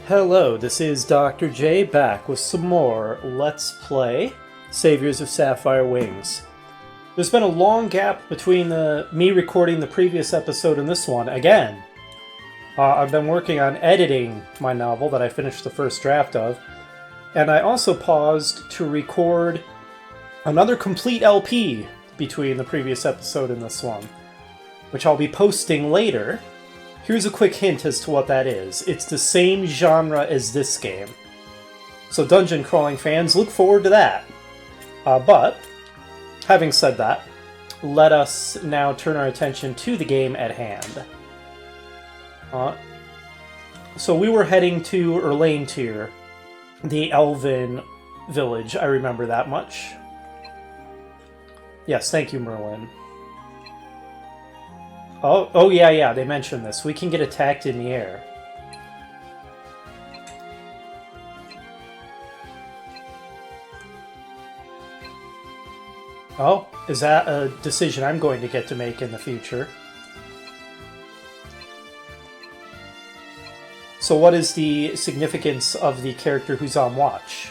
Hello, this is Dr. J back with some more Let's Play Saviors of Sapphire Wings. There's been a long gap between me recording the previous episode and this one again. I've been working on editing my novel that I finished the first draft of, and I also paused to record another complete LP between the previous episode and this one, which I'll be posting later. Here's a quick hint as to what that is. It's the same genre as this game. So dungeon crawling fans, look forward to that. But, having said that, let us now turn our attention to the game at hand. So we were heading to Erlaintir, the elven village. I remember that much. Yes, thank you, Merlin. Oh yeah, they mentioned this. We can get attacked in the air. Oh, is that a decision I'm going to get to make in the future? So what is the significance of the character who's on watch?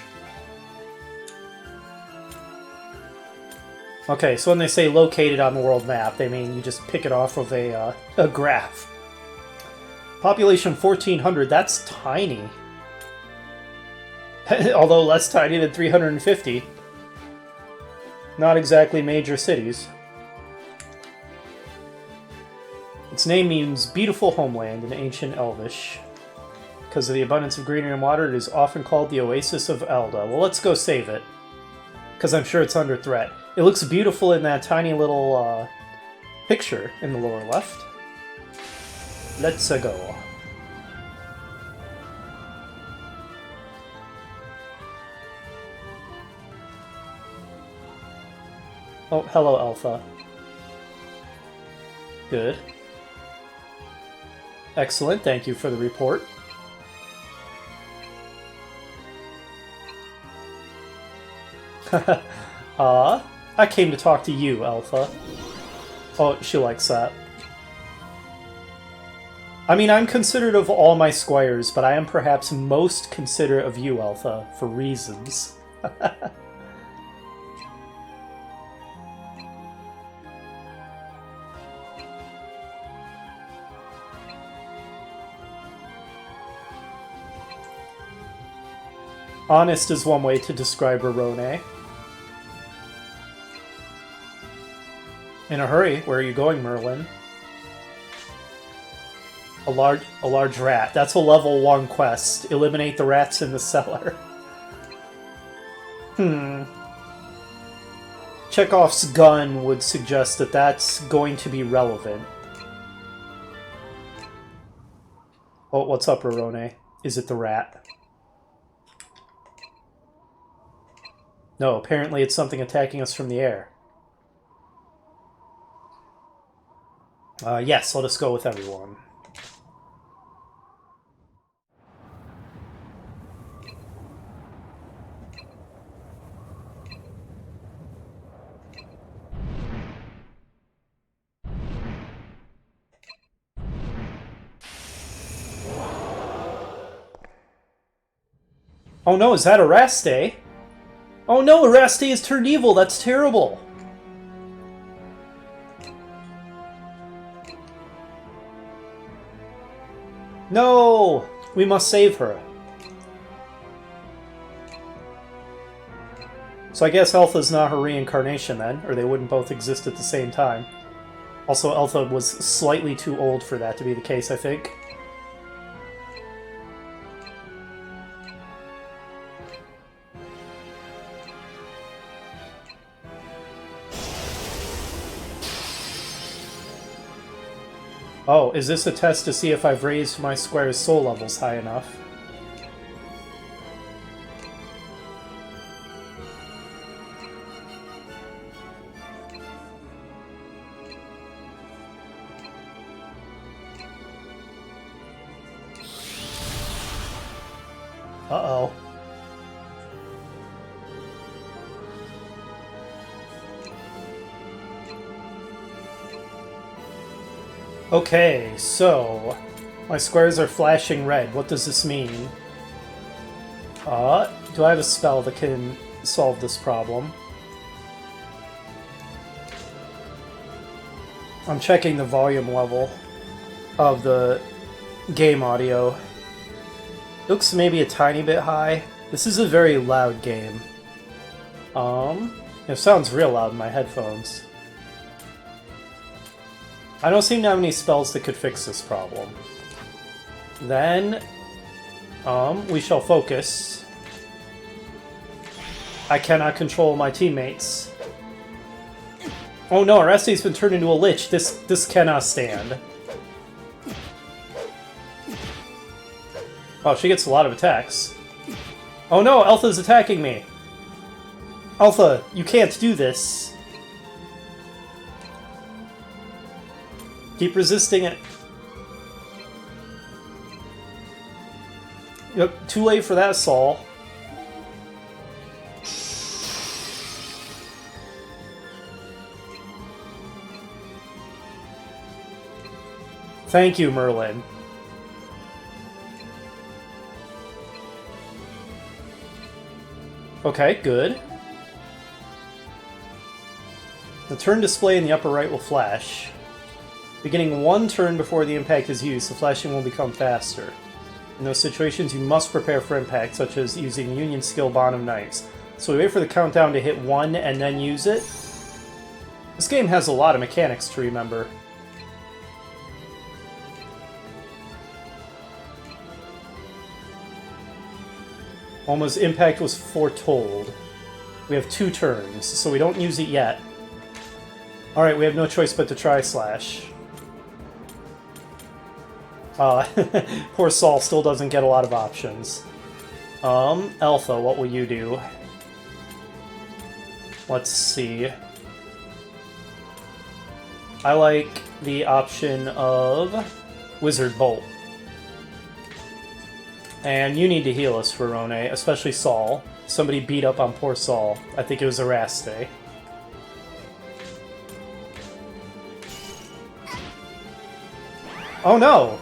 Okay, so when they say located on the world map, they mean you just pick it off of a graph. Population 1400, that's tiny. Although less tiny than 350. Not exactly major cities. Its name means beautiful homeland in ancient Elvish. Because of the abundance of greenery and water, it is often called the Oasis of Elda. Well, let's go save it, because I'm sure it's under threat. It looks beautiful in that tiny little picture in the lower left. Let's go. Oh, hello, Alpha. Good. Excellent, thank you for the report. I came to talk to you, Alpha. Oh, she likes that. I mean, I'm considerate of all my squires, but I am perhaps most considerate of you, Alpha, for reasons. Honest is one way to describe Rorone. In a hurry, where are you going, Merlin? A large rat. That's a level 1 quest. Eliminate the rats in the cellar. Chekhov's gun would suggest that that's going to be relevant. Oh, what's up, Rorone? Is it the rat? No, apparently it's something attacking us from the air. Yes, let us go with everyone. Oh no, is that Eraste? Oh no, Eraste has turned evil, that's terrible! No! We must save her. So I guess Alpha's not her reincarnation then, or they wouldn't both exist at the same time. Also, Alpha was slightly too old for that to be the case, I think. Oh, is this a test to see if I've raised my squire's soul levels high enough? Uh-oh. Okay, so my squares are flashing red. What does this mean? Do I have a spell that can solve this problem? I'm checking the volume level of the game audio. Looks maybe a tiny bit high. This is a very loud game. It sounds real loud in my headphones. I don't seem to have any spells that could fix this problem. Then, we shall focus. I cannot control my teammates. Oh no, Oreste's been turned into a lich. This cannot stand. Oh, she gets a lot of attacks. Oh no, Alpha's attacking me. Alpha, you can't do this. Keep resisting it. Yep, too late for that, Saul. Thank you, Merlin. Okay, good. The turn display in the upper right will flash. Beginning one turn before the impact is used, the flashing will become faster. In those situations, you must prepare for impact, such as using Union skill Bond of Knights. So we wait for the countdown to hit 1 and then use it. This game has a lot of mechanics to remember. Almost impact was foretold. We have 2 turns, so we don't use it yet. Alright, we have no choice but to try slash. Poor Saul still doesn't get a lot of options. Alpha, what will you do? Let's see. I like the option of Wizard Bolt. And you need to heal us, Verone, especially Saul. Somebody beat up on poor Saul. I think it was Eraste. Oh no!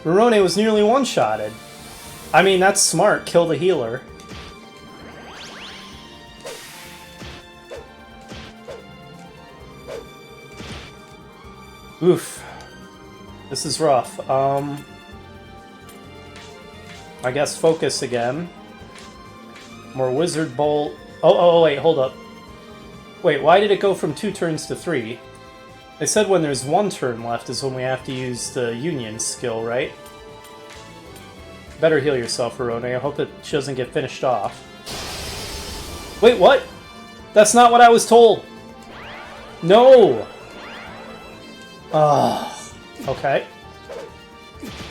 Verone was nearly one-shotted. I mean, that's smart. Kill the healer. Oof. This is rough. I guess focus again. More Wizard Bolt. Oh, wait, hold up. Wait, why did it go from 2 turns to 3? They said when there's 1 turn left is when we have to use the Union skill, right? Better heal yourself, Verone. I hope that she doesn't get finished off. Wait, what? That's not what I was told! No! Okay.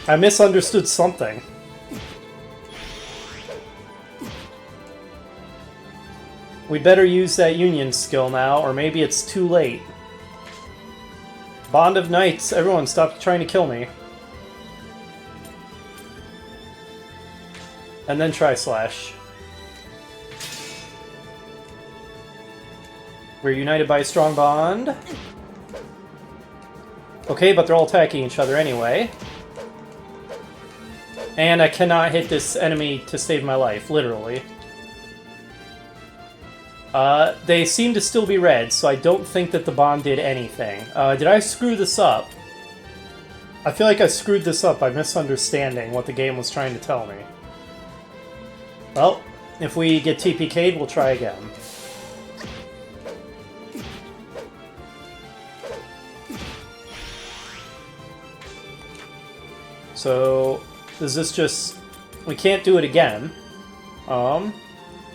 I misunderstood something. We better use that Union skill now, or maybe it's too late. Bond of Knights, everyone stop trying to kill me. And then try slash. We're united by a strong bond. Okay, but they're all attacking each other anyway. And I cannot hit this enemy to save my life, literally. They seem to still be red, so I don't think that the bond did anything. Did I screw this up? I feel like I screwed this up by misunderstanding what the game was trying to tell me. Well, if we get TPK'd, we'll try again. So, is this just... We can't do it again.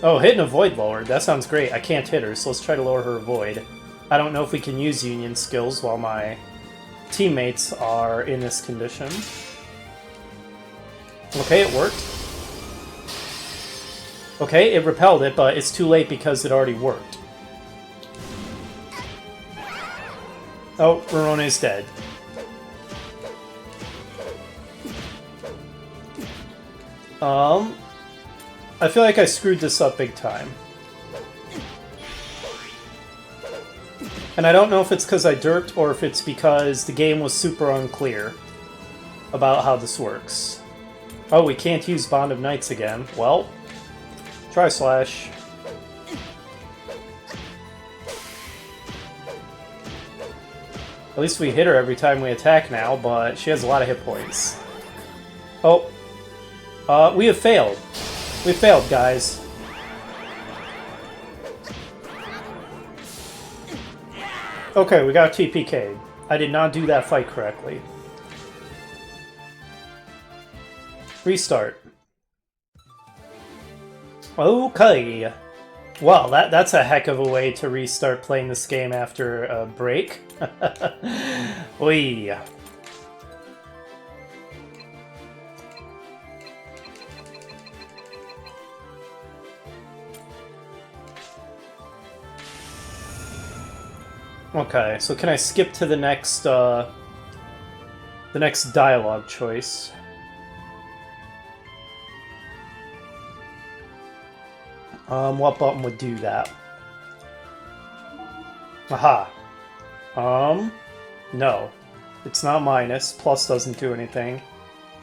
Oh, hit and avoid lowered. That sounds great. I can't hit her, so let's try to lower her avoid. I don't know if we can use Union skills while my teammates are in this condition. Okay, it worked. Okay, it repelled it, but it's too late because it already worked. Oh, Verone's dead. I feel like I screwed this up big time. And I don't know if it's because I derped or if it's because the game was super unclear about how this works. Oh, we can't use Bond of Knights again. Well, try slash. At least we hit her every time we attack now, but she has a lot of hit points. Oh. We have failed. We failed, guys. Okay, we got TPK'd. I did not do that fight correctly. Restart. Okay. Well, that's a heck of a way to restart playing this game after a break. Oy. Okay, so can I skip to the next dialogue choice? What button would do that? Aha. No. It's not minus. Plus doesn't do anything.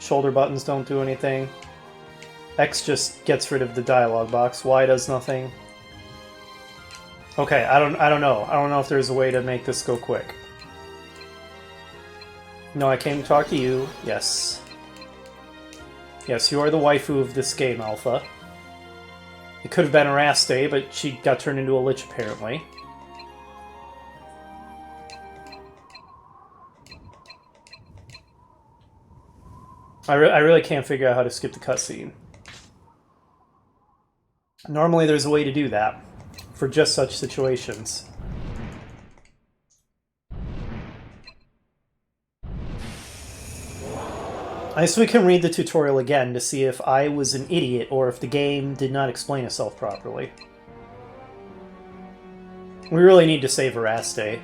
Shoulder buttons don't do anything. X just gets rid of the dialogue box. Y does nothing. Okay, I don't know. I don't know if there's a way to make this go quick. No, I came to talk to you. Yes. Yes, you are the waifu of this game, Alpha. It could have been Araste, but she got turned into a lich, apparently. I really can't figure out how to skip the cutscene. Normally there's a way to do that, for just such situations. I guess we can read the tutorial again to see if I was an idiot or if the game did not explain itself properly. We really need to save Araste.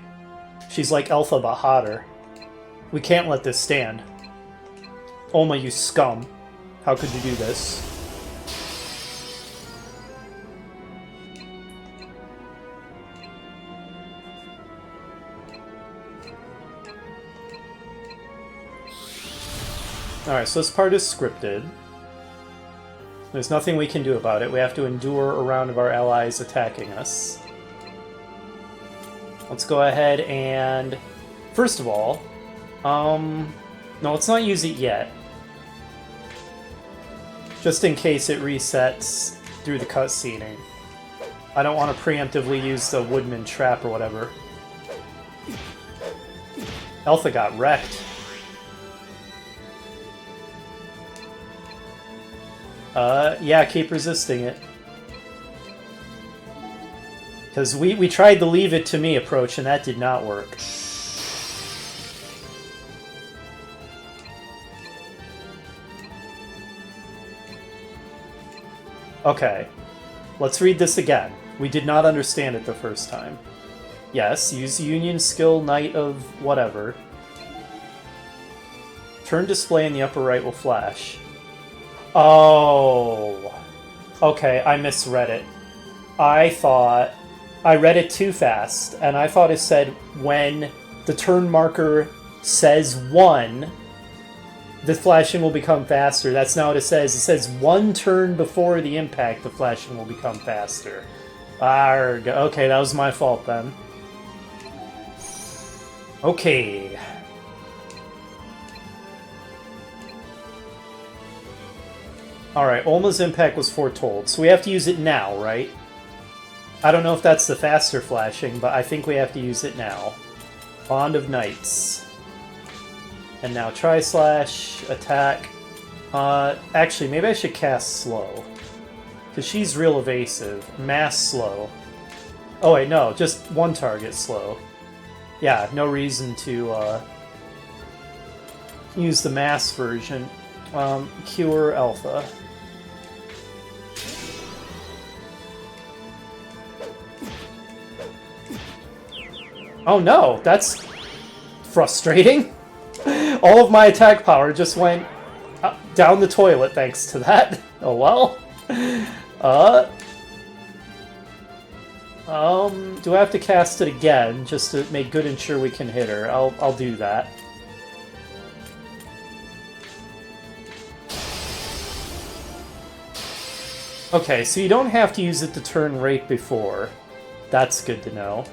She's like Alpha but hotter. We can't let this stand. Oma, you scum. How could you do this? Alright, so this part is scripted. There's nothing we can do about it. We have to endure a round of our allies attacking us. Let's go ahead and... First of all... No, let's not use it yet. Just in case it resets through the cutscening. I don't want to preemptively use the Woodman Trap or whatever. Alpha got wrecked. Yeah, keep resisting it. Because we tried the leave it to me approach and that did not work. Okay, let's read this again. We did not understand it the first time. Yes, use Union skill Knight of whatever. Turn display in the upper right will flash. Oh. Okay, I misread it. I read it too fast, and I thought it said when the turn marker says 1, the flashing will become faster. That's not what it says. It says 1 turn before the impact, the flashing will become faster. Arrgh. Okay, that was my fault then. Okay. Alright, Olma's impact was foretold, so we have to use it now, right? I don't know if that's the faster flashing, but I think we have to use it now. Bond of Knights. And now tri-slash, attack. Actually, maybe I should cast slow. Because she's real evasive. Mass slow. Oh wait, no, just one target slow. Yeah, no reason to use the mass version. Cure Alpha. Oh no, that's frustrating. All of my attack power just went down the toilet thanks to that. Oh well. Do I have to cast it again just to make good and sure we can hit her? I'll do that. Okay, so you don't have to use it the turn right before. That's good to know.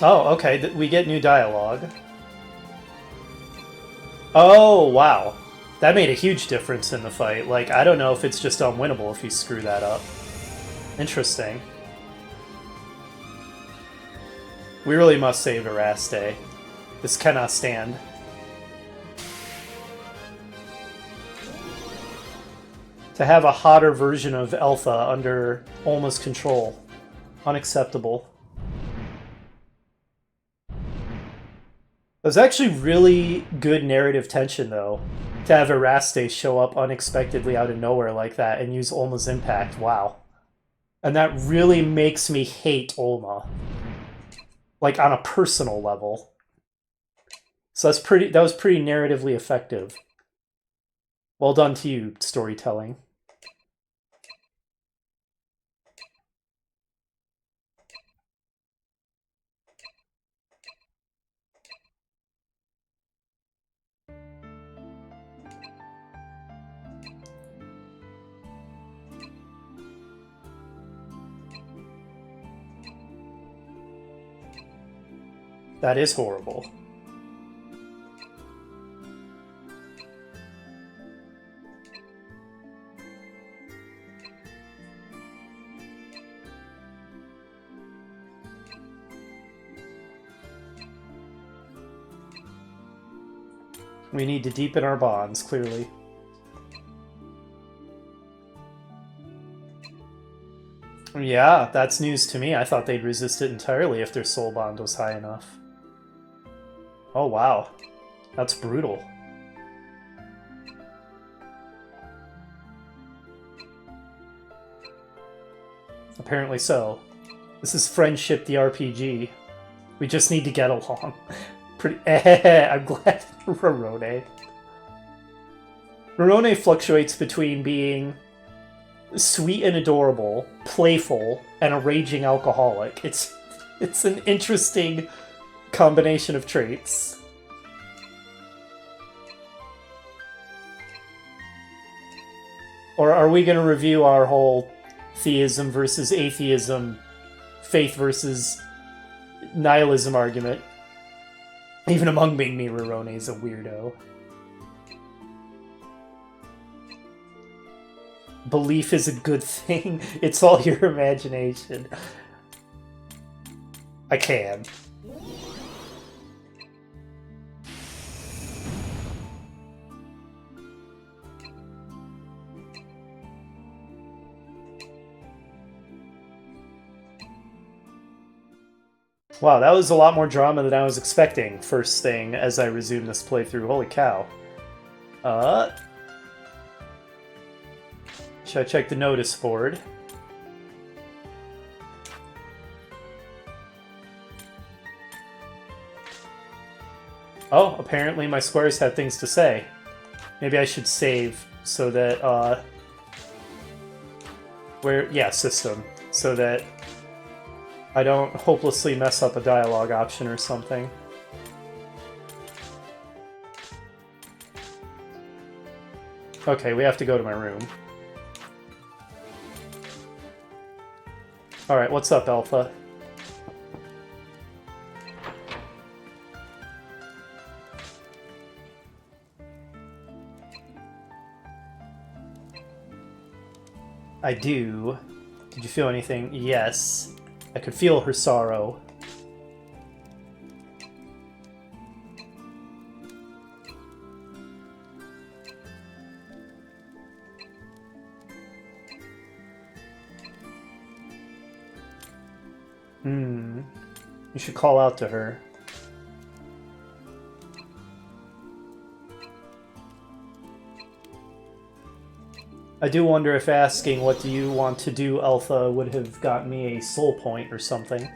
Oh, okay, we get new dialogue. Oh, wow. That made a huge difference in the fight. Like, I don't know if it's just unwinnable if you screw that up. Interesting. We really must save Eraste. This cannot stand. To have a hotter version of Eltha under Olma's control. Unacceptable. It was actually really good narrative tension, though, to have Eraste show up unexpectedly out of nowhere like that and use Olma's impact. Wow. And that really makes me hate Olma. Like, on a personal level. So that was pretty narratively effective. Well done to you, storytelling. That is horrible. We need to deepen our bonds, clearly. Yeah, that's news to me. I thought they'd resist it entirely if their soul bond was high enough. Oh, wow. That's brutal. Apparently so. This is Friendship the RPG. We just need to get along. I'm glad Rorone. Rorone fluctuates between being sweet and adorable, playful, and a raging alcoholic. It's an interesting combination of traits. Or are we going to review our whole theism versus atheism, faith versus nihilism argument? Even among me, Rorone is a weirdo. Belief is a good thing. It's all your imagination. I can. Wow, that was a lot more drama than I was expecting, first thing, as I resume this playthrough. Holy cow. Should I check the notice board? Oh, apparently my squares have things to say. Maybe I should save so that, system. So that I don't hopelessly mess up a dialogue option or something. Okay, we have to go to my room. Alright, what's up, Alpha? I do. Did you feel anything? Yes. I could feel her sorrow. You should call out to her. I do wonder if asking what do you want to do, Alpha, would have got me a soul point or something.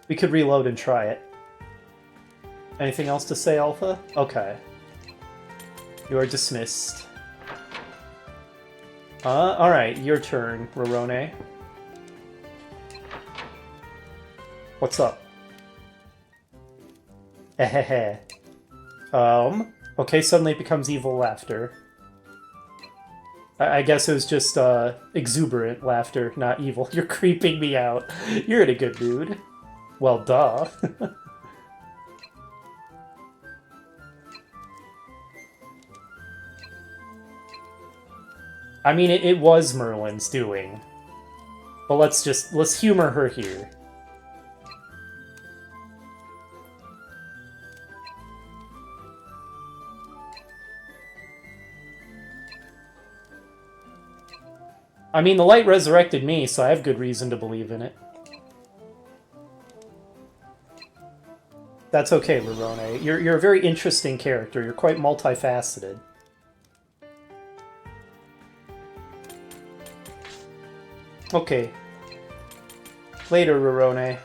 We could reload and try it. Anything else to say, Alpha? Okay. You are dismissed. Alright, your turn, Rorone. What's up? Ehehe. Okay, suddenly it becomes evil laughter. I guess it was just, exuberant laughter, not evil. You're creeping me out. You're in a good mood. Well, duh. I mean, it was Merlin's doing. But let's humor her here. I mean, the light resurrected me, so I have good reason to believe in it. That's okay, Lorone. You're a very interesting character. You're quite multifaceted. Okay. Later, Rorone.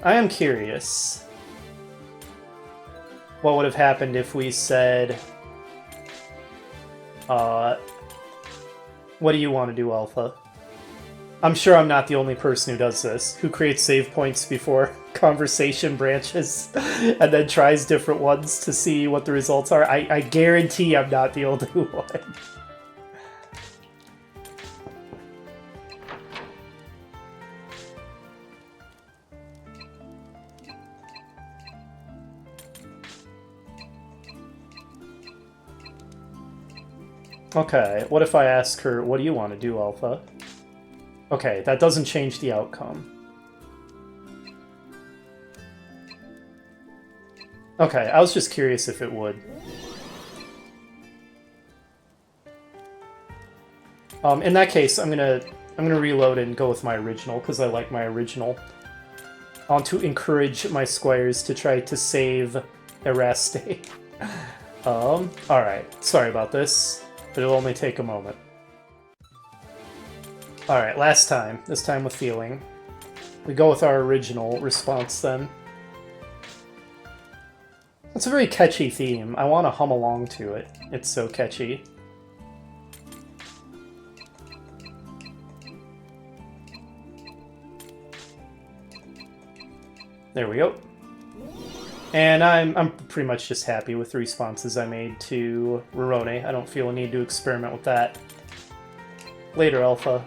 I am curious. What would have happened if we said... What do you want to do, Alpha? I'm sure I'm not the only person who does this, who creates save points before conversation branches, and then tries different ones to see what the results are. I guarantee I'm not the only one. Okay, what if I ask her, what do you want to do, Alpha? Okay, that doesn't change the outcome. Okay, I was just curious if it would. In that case, I'm gonna reload and go with my original, because I like my original. I want to encourage my squires to try to save Eraste. Alright, sorry about this. But it'll only take a moment. Alright, last time. This time with feeling. We go with our original response then. It's a very catchy theme. I want to hum along to it. It's so catchy. There we go. And I'm pretty much just happy with the responses I made to Rorone. I don't feel a need to experiment with that. Later, Alpha.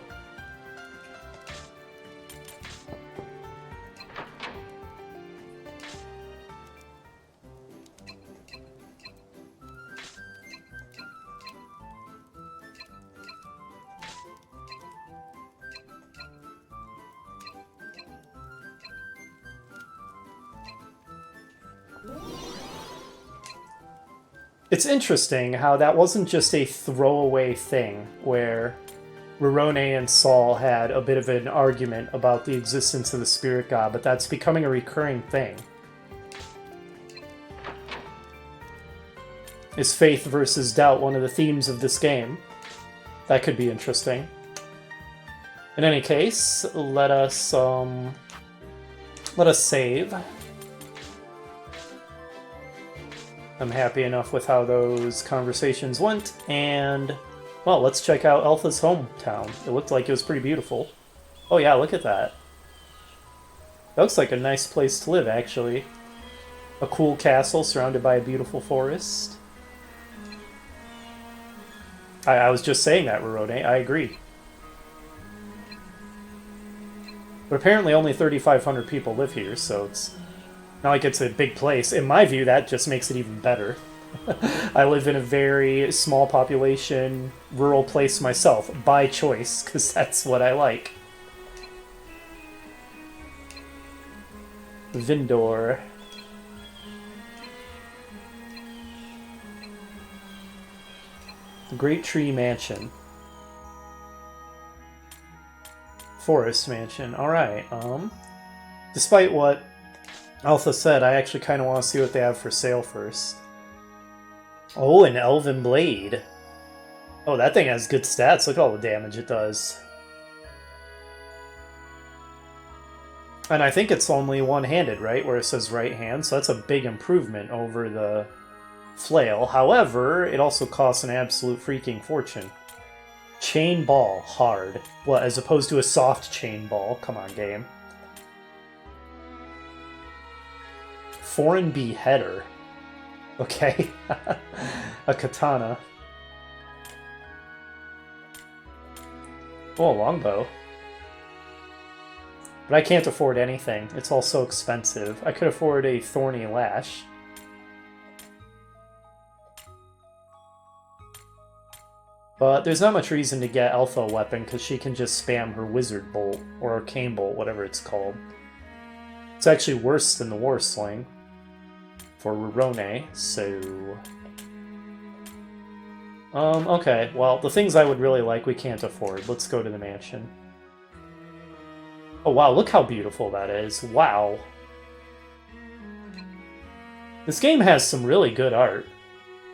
It's interesting how that wasn't just a throwaway thing, where Rorone and Saul had a bit of an argument about the existence of the spirit god, but that's becoming a recurring thing. Is faith versus doubt one of the themes of this game? That could be interesting. In any case, let us save. I'm happy enough with how those conversations went, and, well, let's check out Alpha's hometown. It looked like it was pretty beautiful. Oh yeah, look at that. That looks like a nice place to live, actually. A cool castle surrounded by a beautiful forest. I was just saying that, Rorone. I agree. But apparently only 3,500 people live here, so it's not like it's a big place. In my view, that just makes it even better. I live in a very small population, rural place myself, by choice, because that's what I like. Vindor. Great Tree Mansion. Forest Mansion. Alright, despite what Alpha said, I actually kind of want to see what they have for sale first. Oh, an Elven Blade. Oh, that thing has good stats. Look at all the damage it does. And I think it's only one-handed, right? Where it says right hand, so that's a big improvement over the flail. However, it also costs an absolute freaking fortune. Chain ball, hard. What, as opposed to a soft chain ball? Come on, game. foreign beheader. Okay. A katana. Oh, a longbow. But I can't afford anything. It's all so expensive. I could afford a thorny lash. But there's not much reason to get Alpha a weapon, because she can just spam her Wizard Bolt, or Arcane Bolt, whatever it's called. It's actually worse than the War Sling for Rurone, so... okay, well, the things I would really like we can't afford. Let's go to the mansion. Oh wow, look how beautiful that is. Wow. This game has some really good art.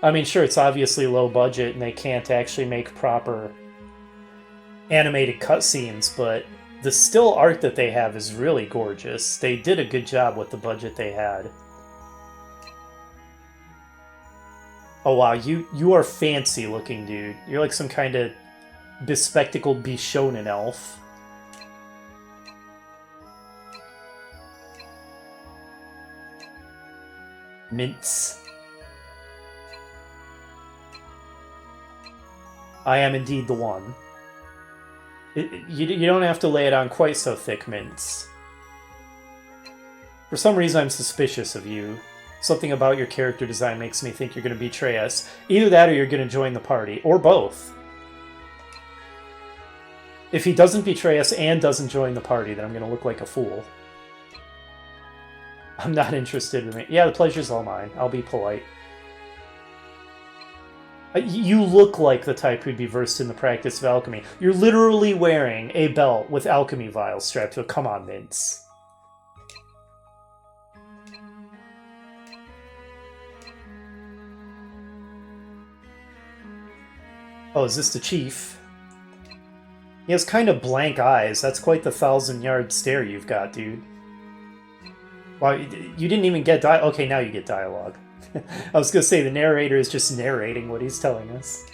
I mean, sure, it's obviously low budget and they can't actually make proper animated cutscenes, but the still art that they have is really gorgeous. They did a good job with the budget they had. Oh wow, you are fancy looking, dude. You're like some kind of bespectacled Bishonen elf. Mints. I am indeed the one. You don't have to lay it on quite so thick, Mints. For some reason I'm suspicious of you. Something about your character design makes me think you're going to betray us. Either that or you're going to join the party. Or both. If he doesn't betray us and doesn't join the party, then I'm going to look like a fool. I'm not interested in it. Yeah, the pleasure's all mine. I'll be polite. You look like the type who'd be versed in the practice of alchemy. You're literally wearing a belt with alchemy vials strapped to it. Come on, Mints. Oh, is this the chief? He has kind of blank eyes. That's quite the 1,000-yard stare you've got, dude. Wow, you didn't even get okay, now you get dialogue. I was going to say, the narrator is just narrating what he's telling us.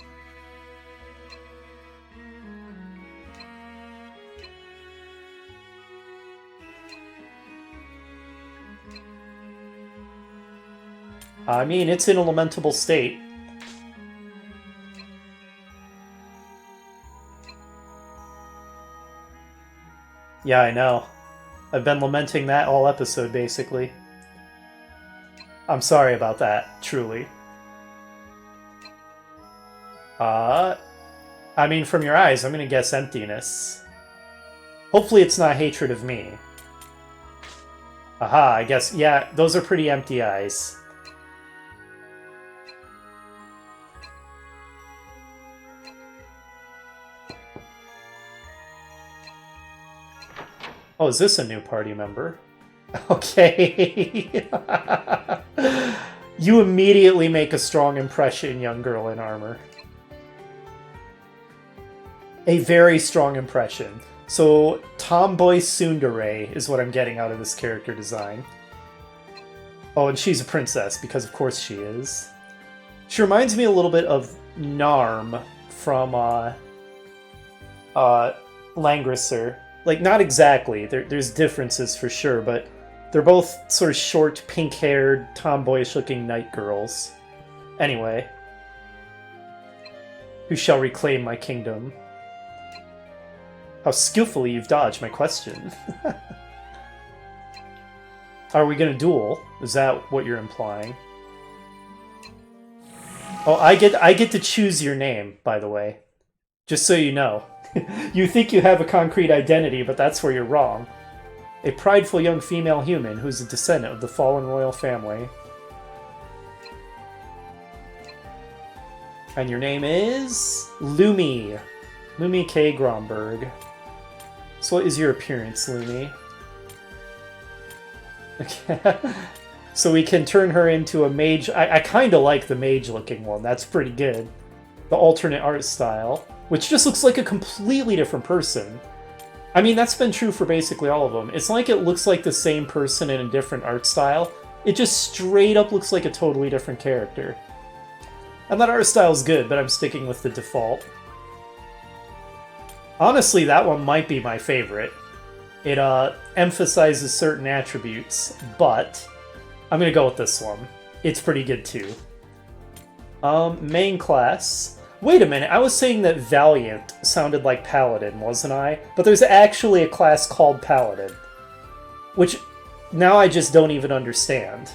I mean, it's in a lamentable state. Yeah, I know. I've been lamenting that all episode, basically. I'm sorry about that, truly. I mean, from your eyes, I'm gonna guess emptiness. Hopefully it's not hatred of me. Aha, I guess, yeah, those are pretty empty eyes. Oh, is this a new party member? Okay. You immediately make a strong impression, young girl in armor. A very strong impression. So, tomboy tsundere is what I'm getting out of this character design. Oh, and she's a princess, because of course she is. She reminds me a little bit of Narm from Langrisser. Like, not exactly. There's differences for sure, but they're both sort of short, pink-haired, tomboyish-looking knight girls. Anyway. Who shall reclaim my kingdom? How skillfully you've dodged my question. Are we gonna duel? Is that what you're implying? Oh, I get to choose your name, by the way. Just so you know. You think you have a concrete identity, but that's where you're wrong. A prideful young female human who's a descendant of the fallen royal family. And your name is... Lumi. Lumi K. Gromberg. So what is your appearance, Lumi? Okay. So we can turn her into a mage. I kind of like the mage-looking one. That's pretty good. The alternate art style. Which just looks like a completely different person. I mean, that's been true for basically all of them. It's not like it looks like the same person in a different art style. It just straight up looks like a totally different character. And that art style's good, but I'm sticking with the default. Honestly, that one might be my favorite. It emphasizes certain attributes, but I'm gonna go with this one. It's pretty good too. Main class. Wait a minute, I was saying that Valiant sounded like Paladin, wasn't I? But there's actually a class called Paladin. Which, now I just don't even understand.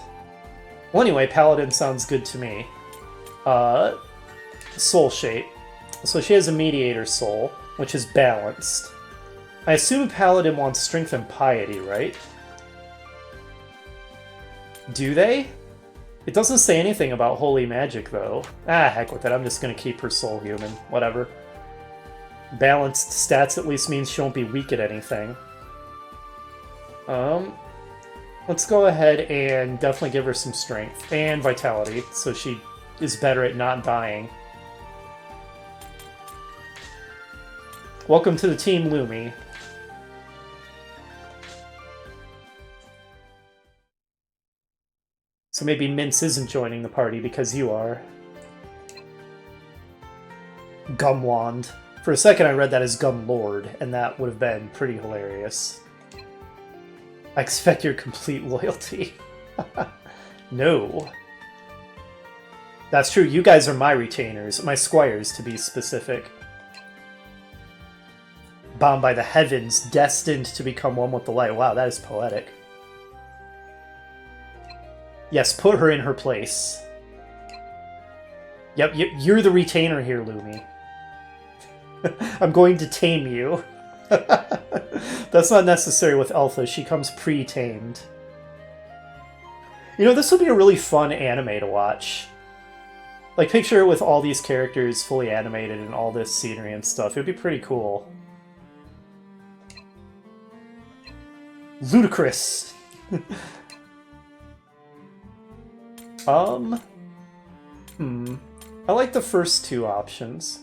Well, anyway, Paladin sounds good to me. Soul shape. So she has a Mediator soul, which is balanced. I assume Paladin wants strength and piety, right? Do they? It doesn't say anything about holy magic, though. Ah, heck with it. I'm just gonna keep her soul human. Whatever. Balanced stats at least means she won't be weak at anything. Let's go ahead and definitely give her some strength and vitality, so she is better at not dying. Welcome to the team, Lumi. So maybe Mince isn't joining the party because you are. Gumwand. For a second I read that as Gumlord, and that would have been pretty hilarious. I expect your complete loyalty. No. That's true, you guys are my retainers, my squires to be specific. Bound by the heavens, destined to become one with the light. Wow, that is poetic. Yes, put her in her place. Yep, you're the retainer here, Lumi. I'm going to tame you. That's not necessary with Alpha. She comes pre-tamed. You know, this would be a really fun anime to watch. Like, picture it with all these characters fully animated and all this scenery and stuff. It'd be pretty cool. Ludicrous! I like the first two options.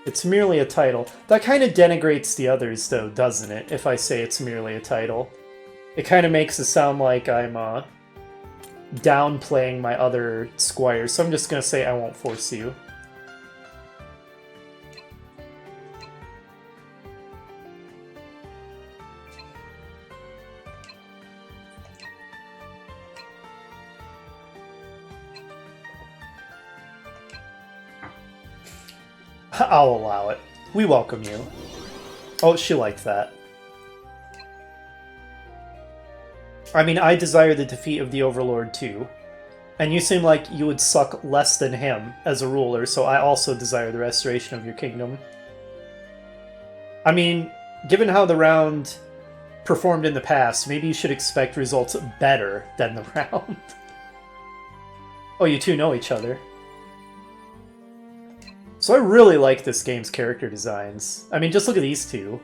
It's merely a title. That kind of denigrates the others, though, doesn't it, if I say it's merely a title? It kind of makes it sound like I'm, downplaying my other squires, so I'm just gonna say I won't force you. I'll allow it. We welcome you. Oh, she liked that. I mean, I desire the defeat of the Overlord too. And you seem like you would suck less than him as a ruler, so I also desire the restoration of your kingdom. I mean, given how the round performed in the past, maybe you should expect results better than the round. Oh, you two know each other. So I really like this game's character designs. I mean, just look at these two.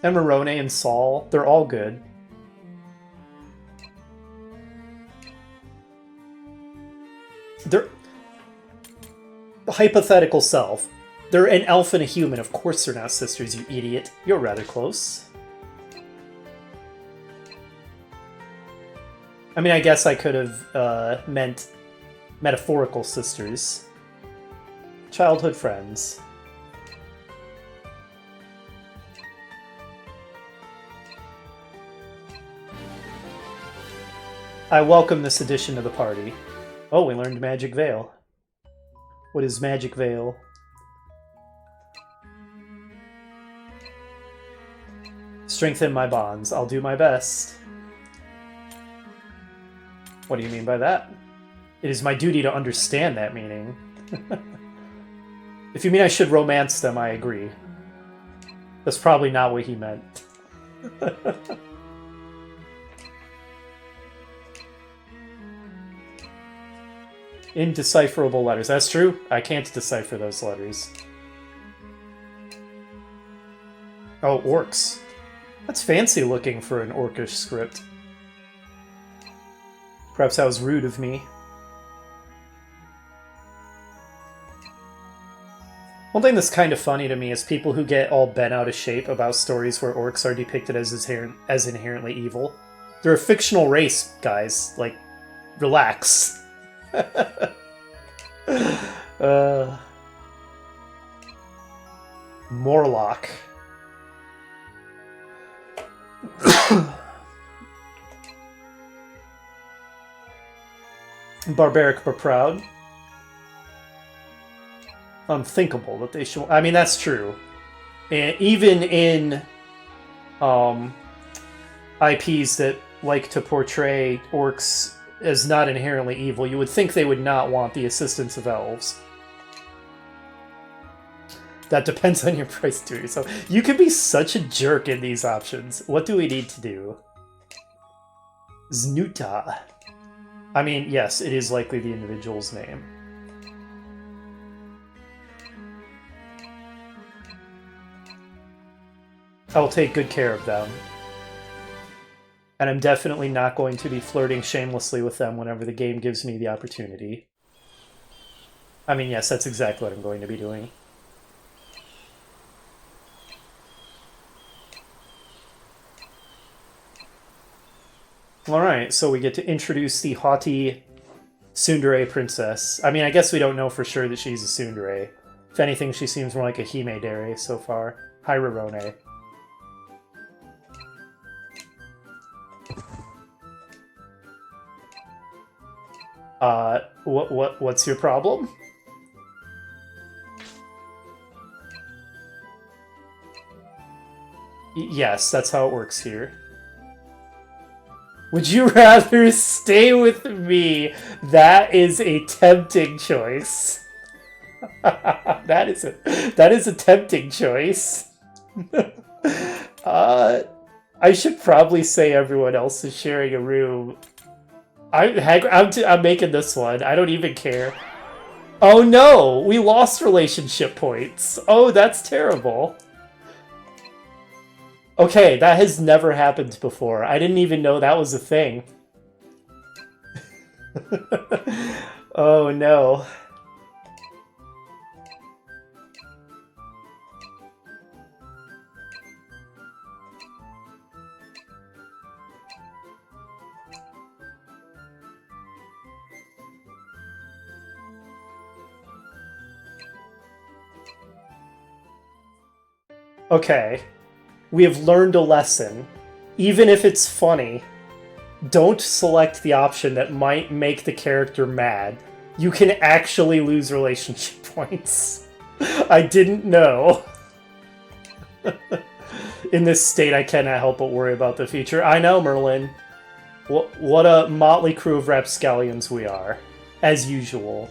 Emerone and Saul, they're all good. They're... Hypothetical self. They're an elf and a human. Of course they're not sisters, you idiot. You're rather close. I mean, I guess I could have meant metaphorical sisters. Childhood friends. I welcome this addition to the party. Oh, we learned Magic Veil. What is Magic Veil? Strengthen my bonds. I'll do my best. What do you mean by that? It is my duty to understand that meaning. If you mean I should romance them, I agree. That's probably not what he meant. Indecipherable letters. That's true. I can't decipher those letters. Oh, orcs. That's fancy looking for an orcish script. Perhaps that was rude of me. One thing that's kind of funny to me is people who get all bent out of shape about stories where orcs are depicted as inherently evil. They're a fictional race, guys. Like, relax. Morlock. Barbaric but proud. Unthinkable that they should... I mean, that's true. And even in IPs that like to portray orcs as not inherently evil, you would think they would not want the assistance of elves. That depends on your price too. So you can be such a jerk in these options. What do we need to do? Znuta. I mean, yes, it is likely the individual's name. I will take good care of them. And I'm definitely not going to be flirting shamelessly with them whenever the game gives me the opportunity. I mean, yes, that's exactly what I'm going to be doing. Alright, so we get to introduce the haughty tsundere princess. I mean, I guess we don't know for sure that she's a tsundere. If anything, she seems more like a himedare so far. Hyrorone. What's your problem? Yes, that's how it works here. Would you rather stay with me? That is a tempting choice. That is a tempting choice. I should probably say everyone else is sharing a room. I'm making this one. I don't even care. Oh no! We lost relationship points. Oh, that's terrible. Okay, that has never happened before. I didn't even know that was a thing. Oh no. Okay. We have learned a lesson. Even if it's funny, don't select the option that might make the character mad. You can actually lose relationship points. I didn't know. In this state, I cannot help but worry about the future. I know, Merlin. What a motley crew of rapscallions we are. As usual.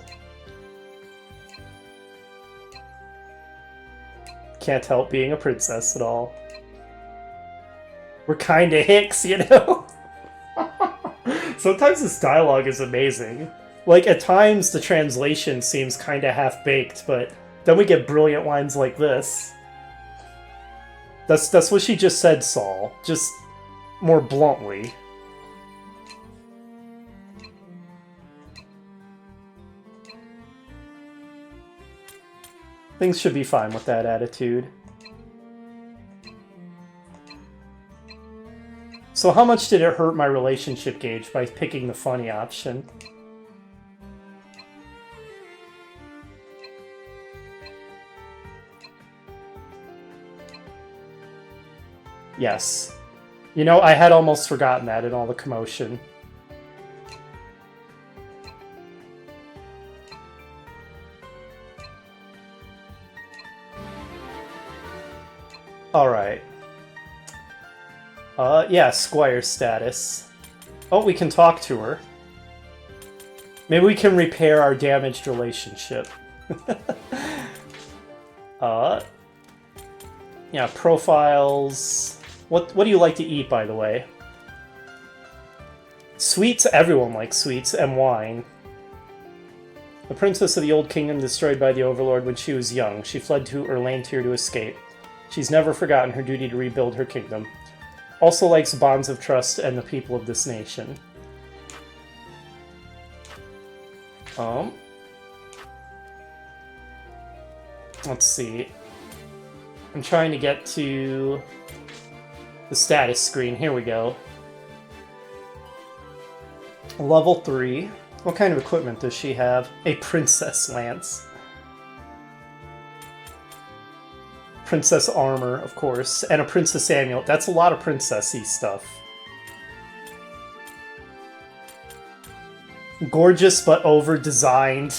Can't help being a princess at all. We're kinda hicks, you know? Sometimes this dialogue is amazing. Like, at times the translation seems kinda half-baked, but then we get brilliant lines like this. That's what she just said, Saul. Just more bluntly. Things should be fine with that attitude. So how much did it hurt my relationship gauge by picking the funny option? Yes. You know, I had almost forgotten that in all the commotion. Alright. Yeah, Squire status. Oh, we can talk to her. Maybe we can repair our damaged relationship. Yeah, profiles. What do you like to eat, by the way? Sweets, everyone likes sweets, and wine. The princess of the Old Kingdom destroyed by the Overlord when she was young. She fled to Erlantir to escape. She's never forgotten her duty to rebuild her kingdom. Also likes bonds of trust and the people of this nation. Let's see. I'm trying to get to the status screen. Here we go. Level 3. What kind of equipment does she have? A princess lance. Princess armor, of course, and a princess amulet. That's a lot of princessy stuff. Gorgeous but over-designed.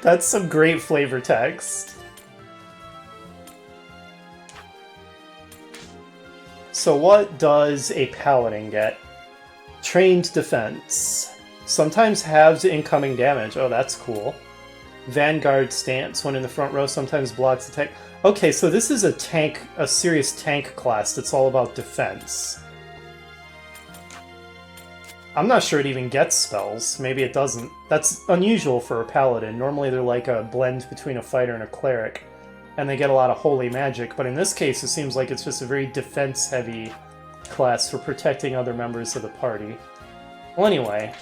That's some great flavor text. So what does a paladin get? Trained defense. Sometimes halves incoming damage. Oh, that's cool. Vanguard stance. When in the front row, sometimes blocks attack. Okay, so this is a serious tank class that's all about defense. I'm not sure it even gets spells. Maybe it doesn't. That's unusual for a paladin. Normally they're like a blend between a fighter and a cleric, and they get a lot of holy magic, but in this case it seems like it's just a very defense-heavy class for protecting other members of the party. Well, anyway.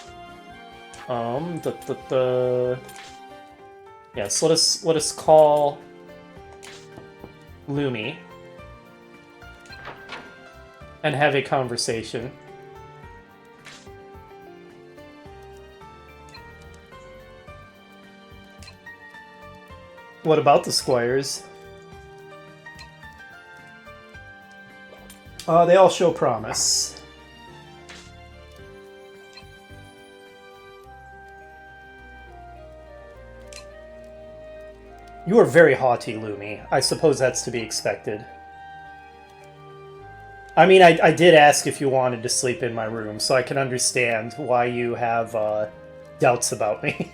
Yes, let us call Lumi and have a conversation. What about the squires? They all show promise. You are very haughty, Lumi. I suppose that's to be expected. I mean, I did ask if you wanted to sleep in my room, so I can understand why you have doubts about me.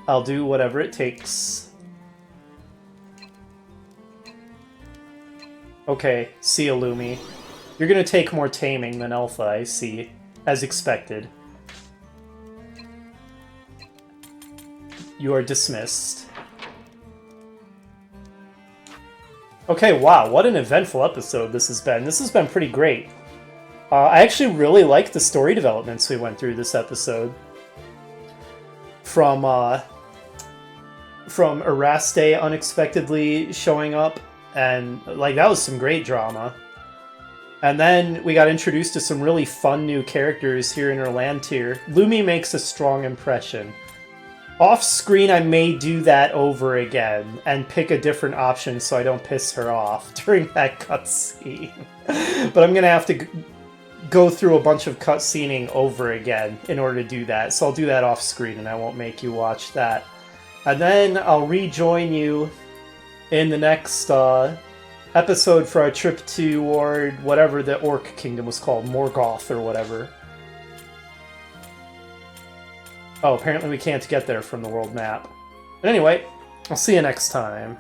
I'll do whatever it takes. Okay, see ya, Lumi. You're gonna take more taming than Alpha, I see. As expected. You are dismissed. Okay, wow, what an eventful episode this has been. This has been pretty great. I actually really liked the story developments we went through this episode. From Eraste unexpectedly showing up, and like that was some great drama. And then we got introduced to some really fun new characters here in Erlantir. Lumi makes a strong impression. Off screen, I may do that over again and pick a different option so I don't piss her off during that cutscene. But I'm gonna have to go through a bunch of cutscening over again in order to do that. So I'll do that off screen and I won't make you watch that. And then I'll rejoin you in the next episode for our trip toward whatever the Orc Kingdom was called, Morgoth or whatever. Oh, apparently we can't get there from the world map. But anyway, I'll see you next time.